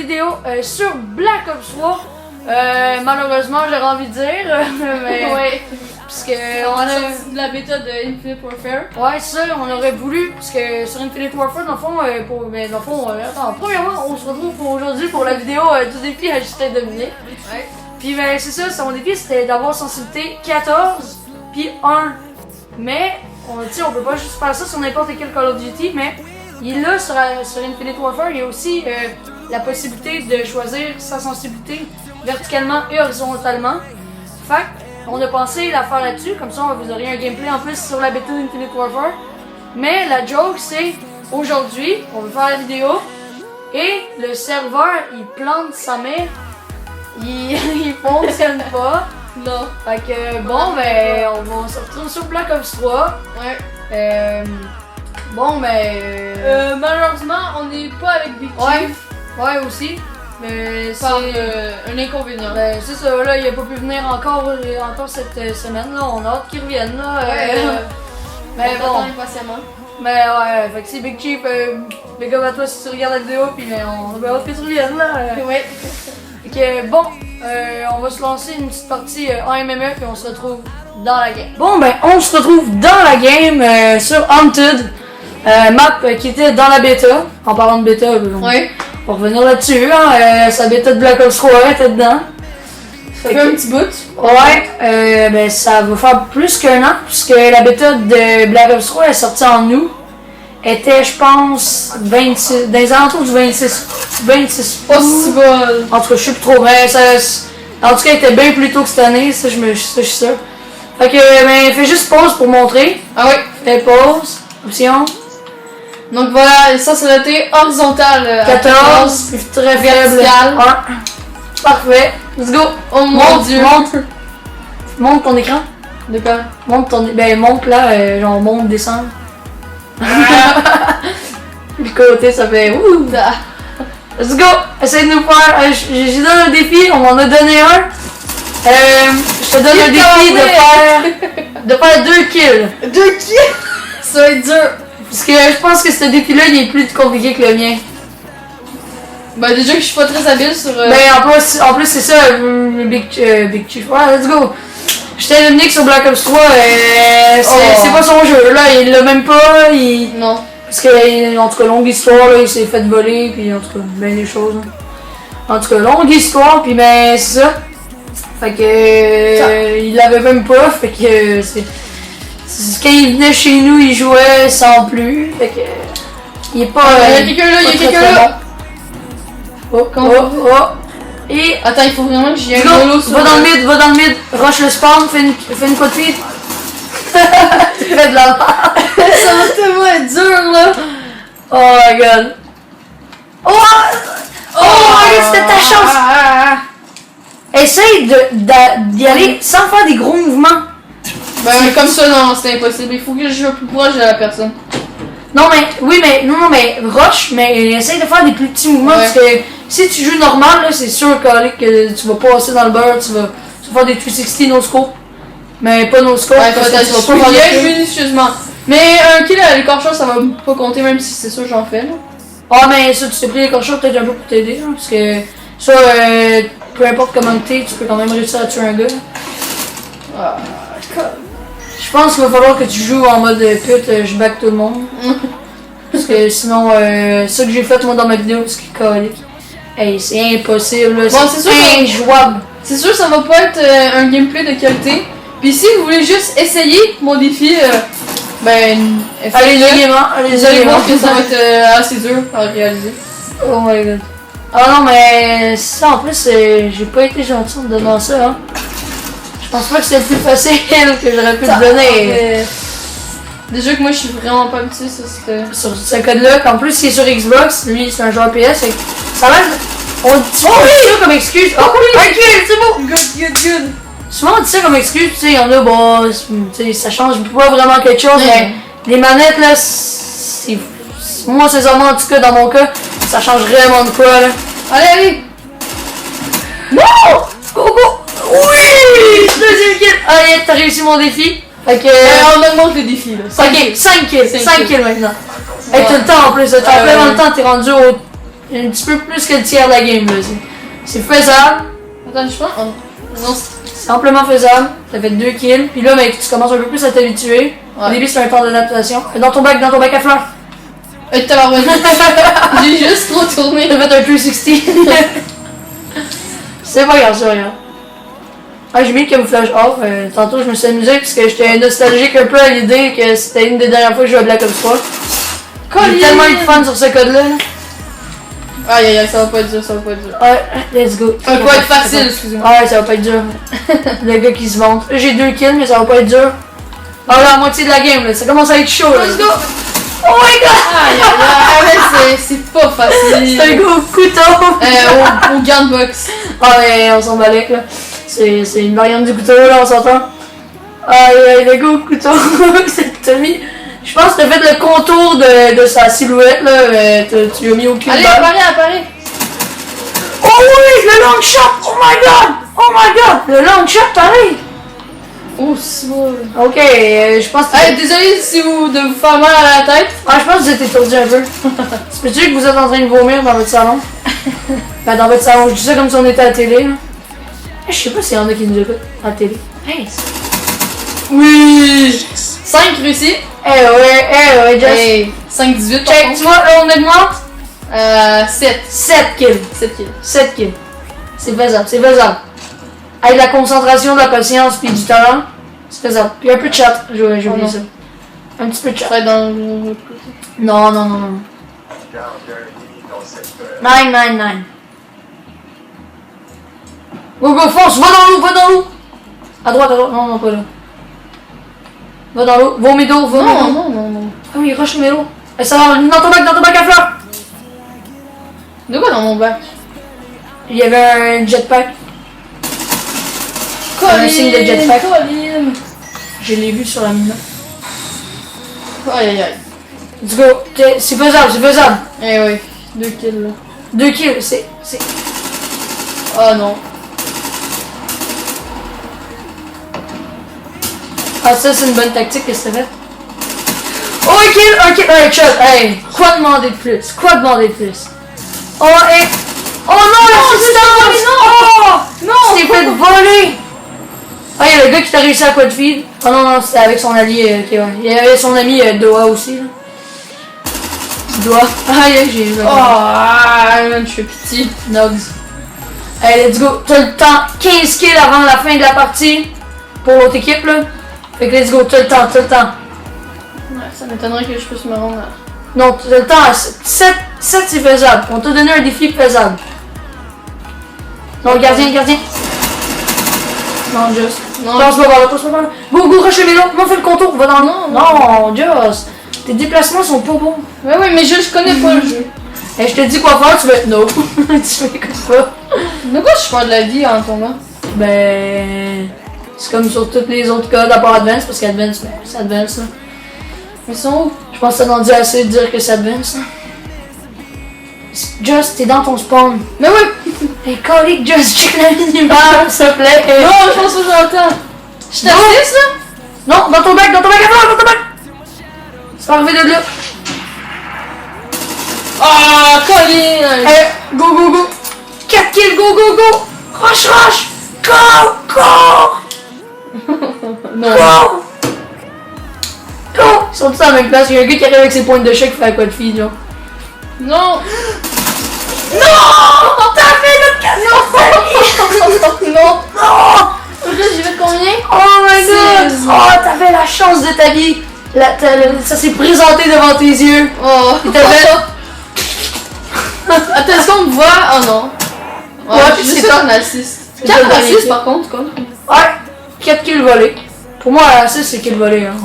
vidéo sur Black Ops 3. Malheureusement, j'aurais envie de dire, mais Ouais. parce que on a sorti de la bêta de Infinite Warfare. ouais, ça, on aurait voulu, parce que sur Infinite Warfare, dans le fond, attends, premièrement, on se retrouve pour aujourd'hui pour la vidéo du défi à Justin Dominique. Ouais. Puis ben, c'est ça, son défi c'était d'avoir sensibilité 14 puis 1. Mais on peut pas juste faire ça sur n'importe quel Call of Duty, mais il est là sur Infinite Warfare, il y a aussi la possibilité de choisir sa sensibilité verticalement et horizontalement. Fait on a pensé la faire là-dessus, comme ça vous aurez un gameplay en plus sur la bêta d'Infinite Warfare. Mais la joke c'est, aujourd'hui, on veut faire la vidéo et le serveur il plante sa main, il fonctionne pas. Non. Fait que bon ben on se retrouve sur Black Ops 3. Ouais. Bon ben Malheureusement, on n'est pas avec Big Chief. Ouais aussi. Mais Par c'est un inconvénient. ben, c'est ça là, il a pas pu venir encore cette semaine là, on a hâte qu'il revienne là. Mais on bon. attend impatiemment. Mais ouais, fait que c'est Big Chief, big up à toi si tu regardes la vidéo puis on a bien hâte que tu reviennes là. Ouais. Fait que bon, on va se lancer une petite partie en MMA puis on se retrouve dans la game. Bon ben on se retrouve dans la game sur Haunted, map qui était dans la bêta. En parlant de bêta, Ouais. on va revenir là-dessus, hein, sa bêta de Black Ops 3 était dedans. Ça fait un petit bout. Ouais, ben ça va faire plus qu'un an puisque la bêta de Black Ops 3 est sortie en août. Était, je pense, 26, dans les alentours du 26 Pas si bol. En tout cas, je sais plus trop, mais ça, en tout cas, elle était bien plus tôt que cette année, ça, je suis sûr. Fait que, ben, fais juste pause pour montrer. Ah ouais. Fais pause, option, Donc voilà, ça c'est noté horizontal. 14, très faible, vertical. 1. Parfait, let's go. Oh mon dieu. Monte ton écran. De quoi? Monte là, genre monte, descend. Le côté, ça fait ouh. Let's go! Essaye de nous faire. J'ai donné un défi, on m'en a donné un. Je te donne un défi de faire 2 kills. 2 kills? Ça va être dur. Parce que je pense que ce défi-là, il est plus compliqué que le mien. Bah déjà que je suis pas très habile sur... Ben en plus c'est ça, Big Chief. Ouais, let's go! J'étais Dominique sur Black Ops 3, c'est pas son jeu, là, il l'a même pas, Non. Parce que, en tout cas, longue histoire, là, il s'est fait voler, puis en tout cas, ben des choses. En tout cas, longue histoire, puis ben, c'est ça. Fait que, il l'avait même pas, fait que, quand il venait chez nous, il jouait sans plus, fait que, il est pas... il y a quelqu'un là, il y a quelqu'un là! Oh. Et... Attends, il faut vraiment que j'y aille va sur... dans le mid, rush le spawn, fais une quad feed. Fais de la merde. Ça va tellement être dur là! Oh my god. Oh c'était ta chance. Essaye d'y aller sans faire des gros mouvements. Ben comme ça non, c'est impossible, il faut que je sois plus proche de la personne. Non mais rush, mais essaye de faire des plus petits mouvements parce que si tu joues normal là, c'est sûr que tu vas passer dans le beurre, tu vas faire des 360 no scope. Mais pas no scope parce que tu vas pas faire minutieusement. Mais un kill à l'écorcheur ça va pas compter même si c'est sûr j'en fais là. Ah mais ça tu t'es pris l'écorcheur peut-être un peu pour t'aider hein, parce que ça peu importe comment t'es, tu peux quand même réussir à tuer un gars. Je pense qu'il va falloir que tu joues en mode pute, je back tout le monde. Parce que sinon, ça que j'ai fait moi dans ma vidéo, c'est que colique. Hey, c'est impossible, bon, c'est injouable. C'est sûr ça va pas être un gameplay de qualité. Puis si vous voulez juste essayer mon défi, ben Allez-y, vous allez voir que ça va être assez dur à réaliser. Oh my god. Ah non mais ça en plus, j'ai pas été gentil en me donnant ça hein. Je pense pas que c'est le plus facile que j'aurais pu te donner. Déjà que moi je suis vraiment pas habituée sur ce code-là, qu'en plus il est sur Xbox, lui c'est un joueur PS, et ça va. On dit ça comme excuse. Oh oui, ok, c'est bon. Good. Souvent on dit ça comme excuse, tu sais, il y en a, bon, tu sais, ça change pas vraiment quelque chose, mais les manettes là, c'est. Moi, sincèrement, en tout cas, dans mon cas, ça change vraiment de quoi là. Allez! Non! Go! Oui! Deuxième kill! Allez, t'as réussi mon défi. Fait que. On augmente les défis là. Ok, 5 kills. 5 kills maintenant. Avec tout le temps en plus, t'as fait dans le temps, t'es rendu au un petit peu plus que le tiers de la game, là. C'est faisable. Attends, je pense. Oh. Non, C'est amplement faisable. T'as fait 2 kills. Puis là, mec, tu commences un peu plus à t'habituer. Ouais. Au début, c'est un temps d'adaptation. Dans ton bac à fleurs. t'as la revenu. J'ai juste retourné. T'as fait un 360. C'est pas grave, c'est pas grave. Ah, j'ai mis le camouflage off. Tantôt, je me suis amusé parce que j'étais nostalgique un peu à l'idée que c'était une des dernières fois que je jouais à Black Ops 3. J'ai tellement eu de fun sur ce code-là. Aïe aïe aïe, ça va pas être dur, ça va pas être dur. Ouais, let's go. Ça va pas être facile, excusez-moi. Ouais, ça va pas être dur. Le gars qui se vante. J'ai 2 kills, mais ça va pas être dur. Ah là, la moitié de la game, là. Ça commence à être chaud, là. Let's go! Oh my god! Aïe aïe aïe, c'est pas facile. C'est un gros couteau! Au gunbox. Ah ouais, on s'en balèque, là. C'est une variante du couteau, là, on s'entend. Aïe aïe, le gros couteau. T'as mis... Je pense que t'as fait le contour de sa silhouette, là. Tu lui as mis au cul. Allez, apparaît. Oh oui, le long shot! Oh my god! Oh my god! Le long shot, pareil! Oh, c'est bon. Ok, je pense que... Allez, désolé si vous de vous faire mal à la tête. Ah, je pense que vous êtes étourdi un peu. C'est peut-être que vous êtes en train de vomir dans votre salon. Ben, dans votre salon, je dis ça comme si on était à la télé, là. Je sais pas s'il y en a qui nous écoutent à la télé. Hey! Oui! 5 réussis. Ouais, just... Hey, 5-18. Check, tu vois, là, on augmente. 7. 7 kills. 7 kills. 7 kills. C'est faisable, c'est faisable. Avec la concentration, de la patience, puis du talent, c'est faisable. Puis un peu de chat, j'ai oublié non. ça. Un petit peu de chat. Ça va être dans le... Non. 9. Go, fonce, va dans l'eau. À droite, non, pas là. Va dans l'eau, va au médo, va au médo. Non. Ah oui, rush au médo. Et ça va, dans ton bac à fleurs. De quoi dans mon bac? Il y avait un jetpack. Un signe de jetpack. Colin. Je l'ai vu sur la mine. Aïe aïe aïe. Let's go, c'est faisable. Eh oui, 2 kills là. 2 kills, c'est... Oh non. Ah, ça, c'est une bonne tactique que c'est fait. Oh, un kill, un shot. Hey, quoi demander de plus? Oh, et... Oh non, l'assistance! Non! Tu t'es fait voler! Ah, il y a le gars qui t'a réussi à quoi de feed. Oh non, c'était avec son allié. Ok, ouais. Il y avait son ami Doha aussi. Là. Doha. Ah, j'ai eu. Man, je fais pitié. Nogs. Hey, let's go. T'as le temps. 15 kills avant la fin de la partie. Pour l'autre équipe, là. Fait que let's go. T'as le temps. Ouais, ça m'étonnerait que je puisse me rendre là. Non, t'as le temps. 7 c'est faisable. On t'a donné un défi faisable. Non, gardien. Non, Just. Non. Passe-moi par là. Go, rush les vélos. Non, fais le contour. Va dans le... Non, Just. Tes déplacements sont pas bons. Ouais, mais je connais pas le jeu. Et je te dis quoi faire, tu vas être no. Tu m'écoutes pas. De quoi je perds de la vie en tombant? Ben... C'est comme sur tous les autres codes à part Advance, parce qu'Advance, ben, c'est Advance, là. Ils sont où? Je pense que t'as rendu assez de dire que c'est Advance, là. Just, t'es dans ton spawn. Mais oui! Hey, colique, Just, check la minimum, s'il te plaît. Non, je pense que j'entends. Je suis à 6 là? Non, dans ton bac à fleurs, dans ton bac! C'est pas arrivé de là. Ah, Colin! Hey, go! 4 kills, go! Rush! Go! Non. Go! Ils sont tous à la même place. Il y a un gars qui arrive avec ses pointes de chèque qui fait un quoi de fille, genre. Non! Non! T'as fait l'occasion! Non! Non! Là, j'ai fait combien? Oh my god! Oh, t'avais la chance de ta vie! Ça s'est présenté devant tes yeux. Oh! Il t'avait... Attends, est-ce qu'on me voit? Oh non. Ouais, je c'est suis ça. un assist. C'est 4 ça, assists c'est- par contre, quoi. Ouais, 4 kills volés. Pour moi, 6 c'est kills volés. Hein.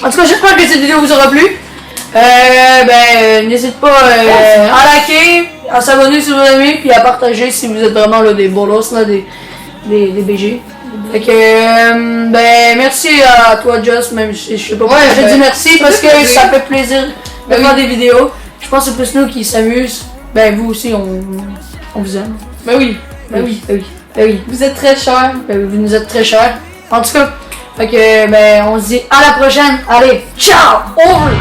En tout cas, j'espère que cette vidéo vous aura plu. N'hésitez pas à liker, à s'abonner si vous aimez, puis à partager si vous êtes vraiment là, des bolos, là, des BG. Fait que, merci à toi, Just, même si je sais pas pourquoi Ouais, je dis merci, parce que plaisir. ça fait plaisir de Ben faire oui. des vidéos. Je pense que c'est plus nous qui s'amusent. Vous aussi, on vous aime. Ben oui. Oui. Vous êtes très cher. Vous nous êtes très chers. En tout cas, fait que, on se dit à la prochaine. Allez, ciao! Over!